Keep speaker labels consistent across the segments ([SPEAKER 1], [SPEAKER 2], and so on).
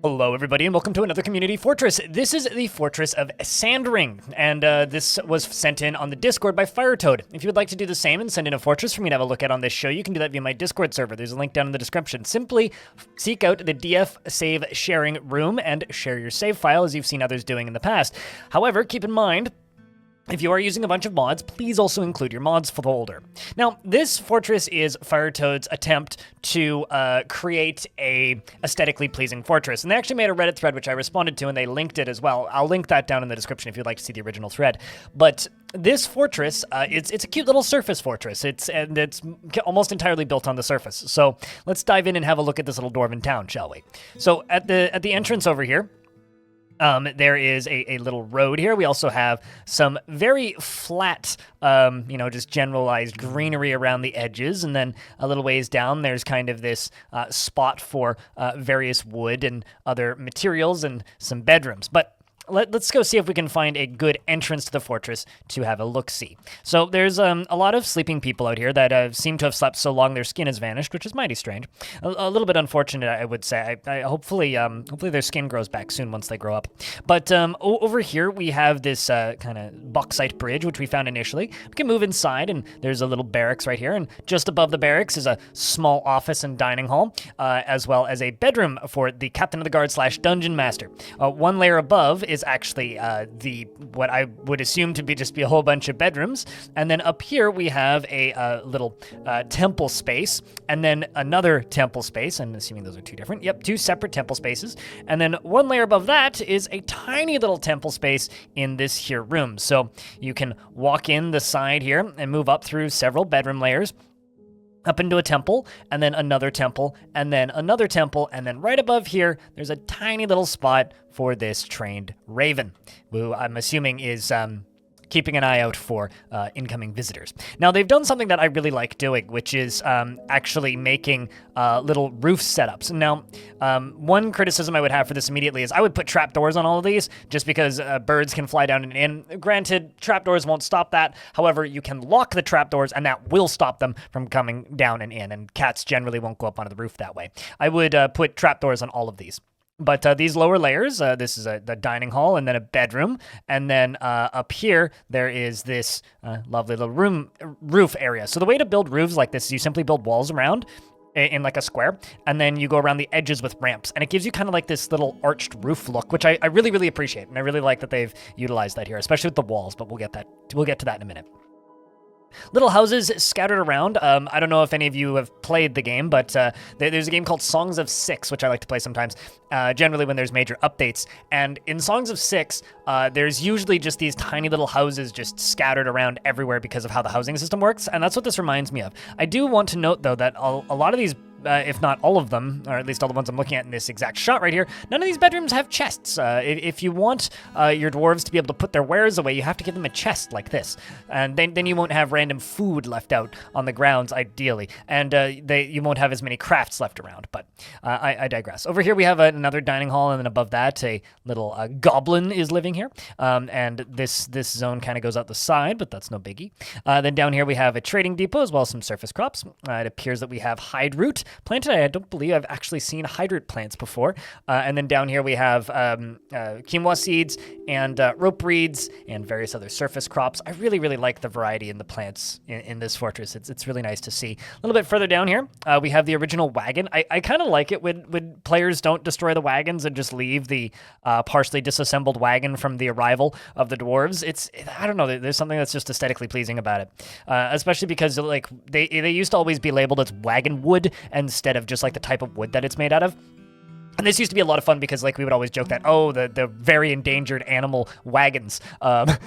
[SPEAKER 1] Hello, everybody, and welcome to another community fortress. This is the fortress of Sandringed, and this was sent in on the Discord by Firetoad. If you would like to do the same and send in a fortress for me to have a look at on this show, you can do that via my Discord server. There's a link down in the description. Simply seek out the DF save sharing room and share your save file as you've seen others doing in the past. However, keep in mind, if you are using a bunch of mods, please also include your mods folder. Now, this fortress is Firetoad's attempt to create a aesthetically pleasing fortress. And they actually made a Reddit thread, which I responded to, and they linked it as well. I'll link that down in the description if you'd like to see the original thread. But this fortress, it's a cute little surface fortress. It's almost entirely built on the surface. So let's dive in and have a look at this little dwarven town, shall we? So at the entrance over here, there is a little road here. We also have some very flat, just generalized greenery around the edges. And then a little ways down, there's kind of this spot for various wood and other materials and some bedrooms. But let's go see if we can find a good entrance to the fortress to have a look-see. So there's a lot of sleeping people out here that seem to have slept so long their skin has vanished, which is mighty strange. A little bit unfortunate, I would say. Hopefully their skin grows back soon once they grow up. But over here we have this kind of bauxite bridge, which we found initially. We can move inside, and there's a little barracks right here. And just above the barracks is a small office and dining hall, as well as a bedroom for the captain of the guard / dungeon master. One layer above is actually what I would assume to be a whole bunch of bedrooms, and then up here we have a little temple space, and then another temple space. I'm assuming those are two different. Yep, two separate temple spaces, and then one layer above that is a tiny little temple space in this here room. So you can walk in the side here and move up through several bedroom layers, up into a temple, and then another temple, and then another temple, and then right above here, there's a tiny little spot for this trained raven, who I'm assuming is keeping an eye out for incoming visitors. Now, they've done something that I really like doing, which is actually making little roof setups. Now, one criticism I would have for this immediately is I would put trapdoors on all of these, just because birds can fly down and in. Granted, trapdoors won't stop that. However, you can lock the trapdoors, and that will stop them from coming down and in, and cats generally won't go up onto the roof that way. I would put trapdoors on all of these. But these lower layers, this is the dining hall and then a bedroom. And then up here, there is this lovely little roof area. So the way to build roofs like this is you simply build walls around in like a square, and then you go around the edges with ramps. And it gives you kind of like this little arched roof look, which I really, really appreciate. And I really like that they've utilized that here, especially with the walls, but we'll get to that in a minute. Little houses scattered around. I don't know if any of you have played the game, but there's a game called Songs of Six, which I like to play sometimes, generally when there's major updates. And in Songs of Six, there's usually just these tiny little houses just scattered around everywhere because of how the housing system works, and that's what this reminds me of. I do want to note, though, that a lot of these if not all of them, or at least all the ones I'm looking at in this exact shot right here, none of these bedrooms have chests. If you want your dwarves to be able to put their wares away, you have to give them a chest like this. And then you won't have random food left out on the grounds, ideally. And you won't have as many crafts left around, but I digress. Over here we have another dining hall, and then above that, a little goblin is living here. And this zone kind of goes out the side, but that's no biggie. Then down here we have a trading depot, as well as some surface crops. It appears that we have hide root planted. I don't believe I've actually seen hydroid plants before. And then down here we have quinoa seeds and rope reeds and various other surface crops. I really, really like the variety in the plants in this fortress. It's really nice to see. A little bit further down here, we have the original wagon. I kind of like it when players don't destroy the wagons and just leave the partially disassembled wagon from the arrival of the dwarves. I don't know, there's something that's just aesthetically pleasing about it. Especially because like they used to always be labeled as wagon wood instead of just like the type of wood that it's made out of. And this used to be a lot of fun because, like, we would always joke that, the very endangered animal wagons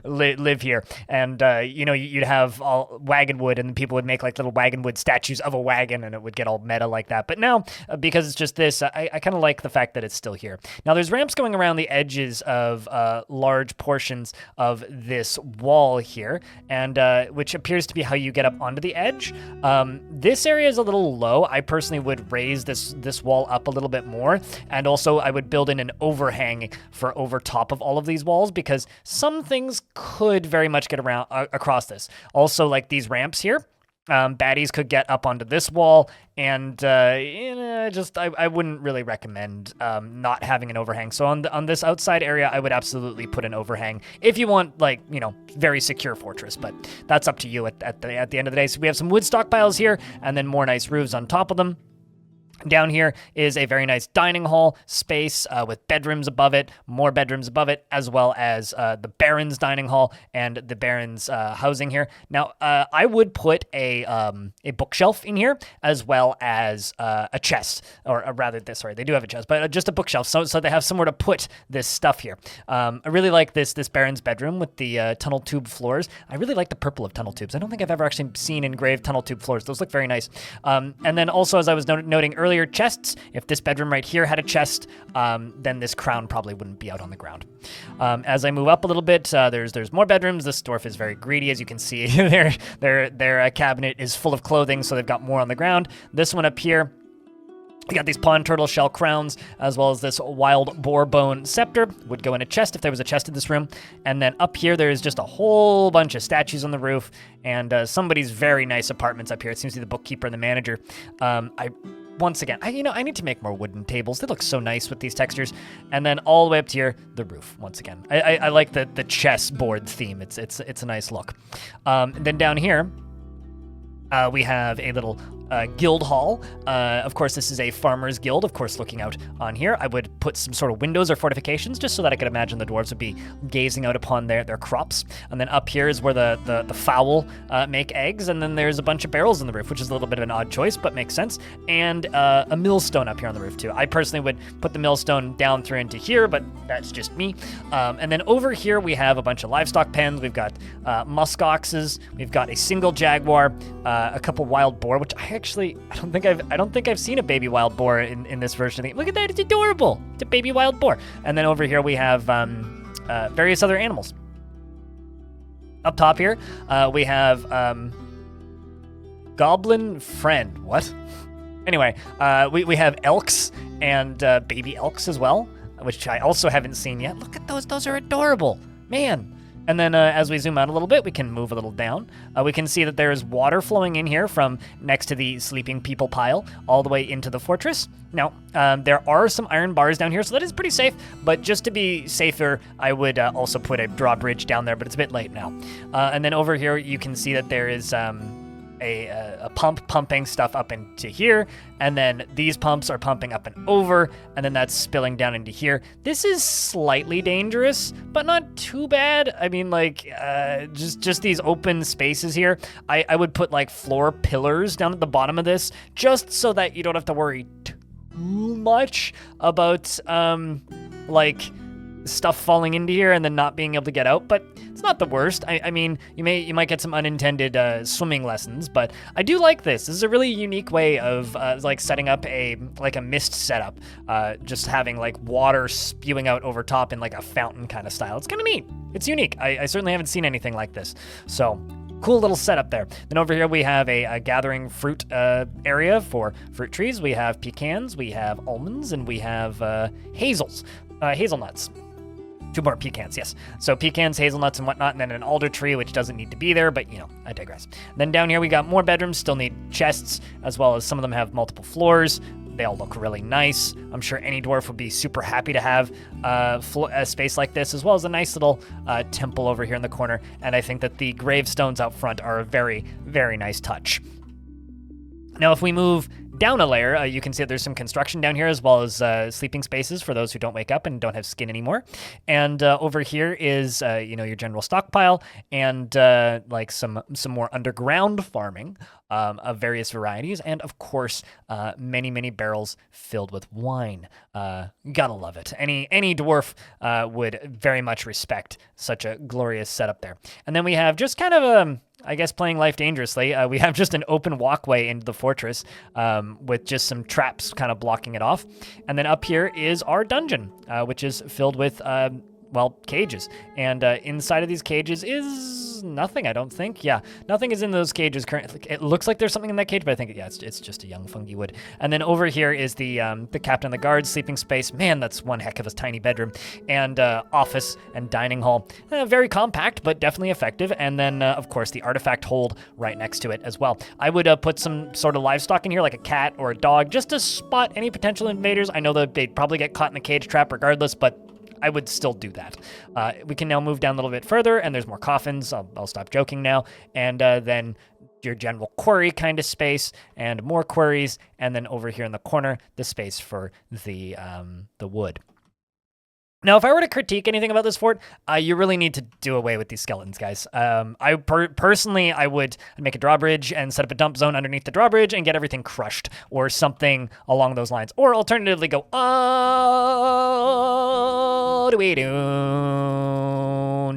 [SPEAKER 1] live here. And, you'd have all wagon wood, and people would make, like, little wagon wood statues of a wagon, and it would get all meta like that. But now, because it's just this, I kind of like the fact that it's still here. Now, there's ramps going around the edges of large portions of this wall here, and which appears to be how you get up onto the edge. This area is a little low. I personally would raise this wall up a little bit more. And also, I would build in an overhang for over top of all of these walls, because some things could very much get around across this. Also, like these ramps here, Baddies could get up onto this wall, and I wouldn't really recommend not having an overhang. So on this outside area, I would absolutely put an overhang if you want, like, very secure fortress. But that's up to you at the end of the day. So we have some wood stockpiles here, and then more nice roofs on top of them. Down here is a very nice dining hall space with bedrooms above it, more bedrooms above it, as well as the Baron's dining hall and the Baron's housing here. Now, I would put a bookshelf in here, as well as a chest, or rather, they do have a chest, but just a bookshelf, so they have somewhere to put this stuff here. I really like this Baron's bedroom with the tunnel tube floors. I really like the purple of tunnel tubes. I don't think I've ever actually seen engraved tunnel tube floors. Those look very nice. And then also, as I was noting earlier, chests. If this bedroom right here had a chest, then this crown probably wouldn't be out on the ground. As I move up a little bit, there's more bedrooms. This dwarf is very greedy, as you can see. Their cabinet is full of clothing, so they've got more on the ground. This one up here, we got these pond turtle shell crowns, as well as this wild boar bone scepter. Would go in a chest if there was a chest in this room. And then up here, there's just a whole bunch of statues on the roof, and somebody's very nice apartments up here. It seems to be the bookkeeper and the manager. Once again, I need to make more wooden tables. They look so nice with these textures. And then all the way up to here, the roof. Once again, I like the chessboard theme. It's a nice look. Then down here, we have a little guild hall. Of course, this is a farmer's guild. Of course, looking out on here, I would put some sort of windows or fortifications just so that I could imagine the dwarves would be gazing out upon their crops. And then up here is where the fowl make eggs. And then there's a bunch of barrels in the roof, which is a little bit of an odd choice, but makes sense. And a millstone up here on the roof too. I personally would put the millstone down through into here, but that's just me. And then over here, we have a bunch of livestock pens. We've got musk oxes. We've got a single jaguar, a couple wild boar, which I don't think I've seen a baby wild boar in this version of the game. Look at that, it's adorable. It's a baby wild boar. And then over here we have various other animals. Up top here, we have goblin friend. What? Anyway, we have elks and baby elks as well, which I also haven't seen yet. Look at those. Those are adorable. Man. And then as we zoom out a little bit, we can move a little down. We can see that there is water flowing in here from next to the sleeping people pile all the way into the fortress. Now, there are some iron bars down here, so that is pretty safe. But just to be safer, I would also put a drawbridge down there, but it's a bit late now. And then over here, you can see that there is a pump pumping stuff up into here, and then these pumps are pumping up and over, and then that's spilling down into here. This is slightly dangerous, but not too bad. I mean, like, just these open spaces here. I would put like floor pillars down at the bottom of this, just so that you don't have to worry too much about like stuff falling into here and then not being able to get out, but it's not the worst. I mean, you might get some unintended swimming lessons, but I do like this. This is a really unique way of like setting up a mist setup, just having like water spewing out over top in like a fountain kind of style. It's kind of neat. It's unique. I certainly haven't seen anything like this. So cool little setup there. Then over here we have a gathering fruit area for fruit trees. We have pecans, we have almonds, and we have hazelnuts. Two more pecans, yes. So pecans, hazelnuts, and whatnot, and then an alder tree, which doesn't need to be there, but, I digress. Then down here we got more bedrooms, still need chests, as well as some of them have multiple floors. They all look really nice. I'm sure any dwarf would be super happy to have a space like this, as well as a nice little temple over here in the corner. And I think that the gravestones out front are a very, very nice touch. Now, if we move down a layer, you can see that there's some construction down here, as well as sleeping spaces for those who don't wake up and don't have skin anymore. And over here is, your general stockpile and like some more underground farming of various varieties, and of course, many, many barrels filled with wine. Gotta love it. Any dwarf would very much respect such a glorious setup there. And then we have just kind of I guess playing life dangerously, we have just an open walkway into the fortress with just some traps kind of blocking it off. And then up here is our dungeon, which is filled with, cages. And inside of these cages is There's nothing, I don't think. Yeah, nothing is in those cages currently. It looks like there's something in that cage, but I think, yeah, it's just a young fungi wood. And then over here is the captain of the guard sleeping space. Man, that's one heck of a tiny bedroom. And office and dining hall. Very compact, but definitely effective. And then, of course, the artifact hold right next to it as well. I would put some sort of livestock in here, like a cat or a dog, just to spot any potential invaders. I know that they'd probably get caught in the cage trap regardless, but I would still do that. We can now move down a little bit further, and there's more coffins. I'll stop joking now. And then your general quarry kind of space, and more quarries, and then over here in the corner, the space for the wood. Now, if I were to critique anything about this fort, you really need to do away with these skeletons, guys. Personally, I would make a drawbridge and set up a dump zone underneath the drawbridge and get everything crushed or something along those lines. Or alternatively, go all the way down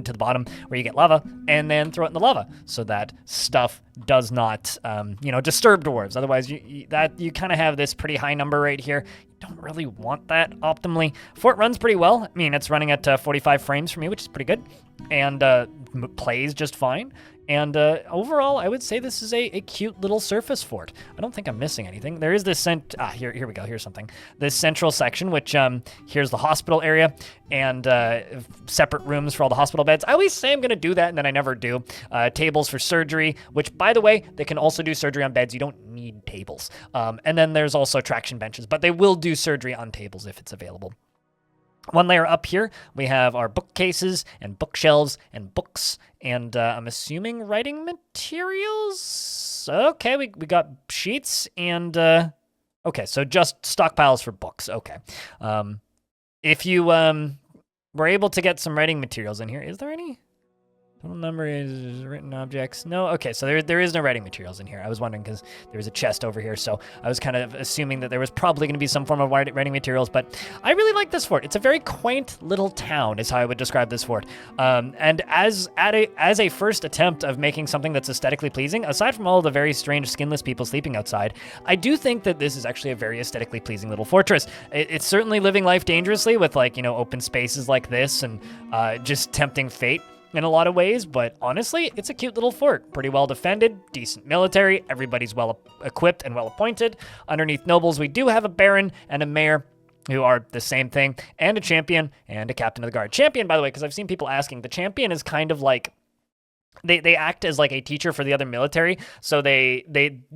[SPEAKER 1] to the bottom where you get lava and then throw it in the lava so that stuff does not, disturb dwarves. Otherwise, you kind of have this pretty high number right here. Don't really want that optimally. Fort runs pretty well. I mean, it's running at 45 frames for me, which is pretty good, and plays just fine. And overall, I would say this is a cute little surface fort. I don't think I'm missing anything. There is this here we go. Here's something. This central section, which here's the hospital area and separate rooms for all the hospital beds. I always say I'm going to do that, and then I never do. Tables for surgery, which, by the way, they can also do surgery on beds. You don't need tables. And then there's also traction benches, but they will do surgery on tables if it's available. One layer up here, we have our bookcases and bookshelves and books, and I'm assuming writing materials? Okay, we got sheets and, okay, so just stockpiles for books, okay. If you were able to get some writing materials in here, is there any? Total number is written objects. No? Okay, so there is no writing materials in here. I was wondering because there was a chest over here, so I was kind of assuming that there was probably going to be some form of writing materials, but I really like this fort. It's a very quaint little town is how I would describe this fort. And as a first attempt of making something that's aesthetically pleasing, aside from all the very strange skinless people sleeping outside, I do think that this is actually a very aesthetically pleasing little fortress. It's certainly living life dangerously with open spaces like this and just tempting fate in a lot of ways, but honestly, it's a cute little fort. Pretty well defended, decent military, everybody's well equipped and well appointed. Underneath nobles, we do have a baron and a mayor who are the same thing, and a champion and a captain of the guard. Champion, by the way, because I've seen people asking, the champion is kind of like, they act as like a teacher for the other military, so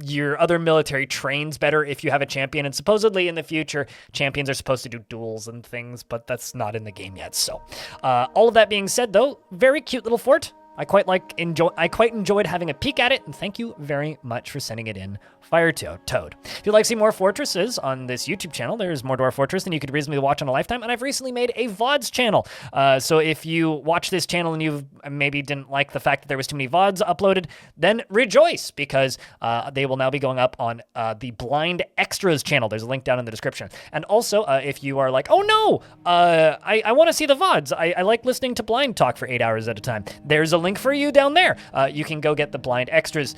[SPEAKER 1] your other military trains better if you have a champion, and supposedly in the future, champions are supposed to do duels and things, but that's not in the game yet, so. All of that being said, though, very cute little fort. I quite enjoyed having a peek at it, and thank you very much for sending it in, Firetoad. If you'd like to see more fortresses on this YouTube channel, there's more Dwarf Fortress than you could reasonably watch in a lifetime, and I've recently made a Vods channel. So if you watch this channel and you maybe didn't like the fact that there was too many Vods uploaded, then rejoice, because they will now be going up on the Blind Extras channel. There's a link down in the description. And also, if you are like, oh no, I want to see the Vods. I like listening to Blind talk for 8 hours at a time. There's a link for you down there. You can go get the Blind Extras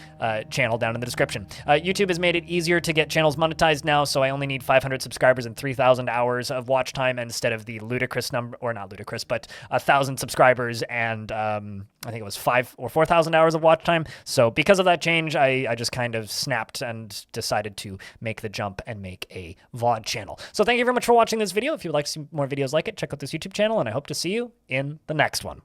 [SPEAKER 1] channel down in the description. YouTube has made it easier to get channels monetized now, so I only need 500 subscribers and 3,000 hours of watch time instead of the ludicrous number, or not ludicrous, but 1,000 subscribers and I think it was 5,000 or 4,000 hours of watch time. So because of that change, I just kind of snapped and decided to make the jump and make a VOD channel. So thank you very much for watching this video. If you'd like to see more videos like it, check out this YouTube channel, and I hope to see you in the next one.